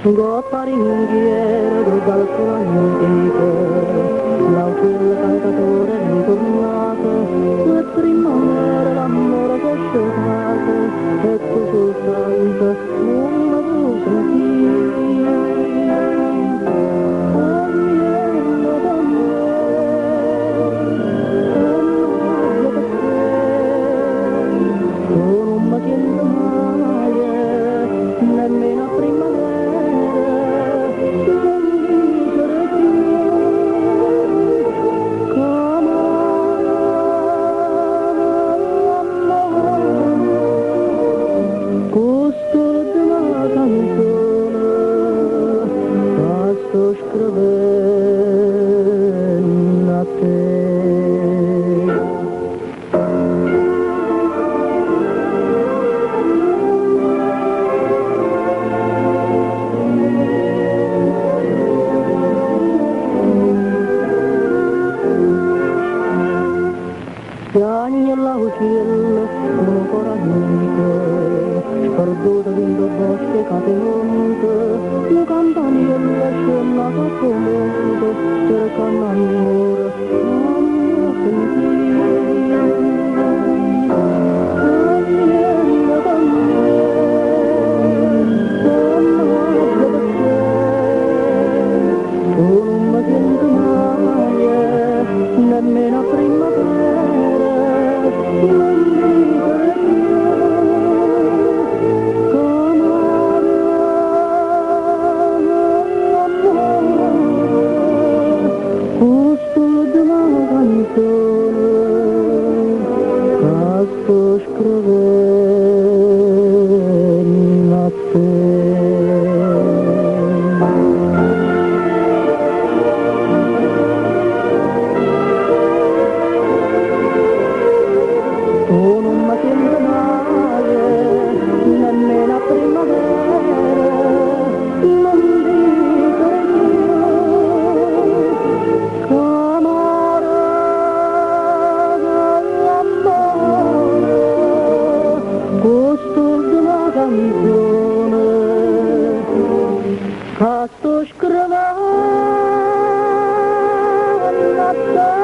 Gopparinghiere del balcone antico, l'autunno cantatore ritornato, le primavere l'amore che è scioltato, e tu soltanto non la vuoi sentire. Agnello da me, e non voglio per te, tu non mi sento mai, nemmeno a primavera. Sto scrivendo a te. Piagni alla uccella, un corallico, sperduto dentro bosche catenute, un campanello scena sotto mondo, cercando amore, non lo sentire. Agnello da me, sono per te, tu non mi senti mai, nemmeno a primavera. Sto scrivendo a te. Tu non mi senti mai, nemmeno a primavera, non dico che amore, amore, questo è una canzone che sto scrivendo a te.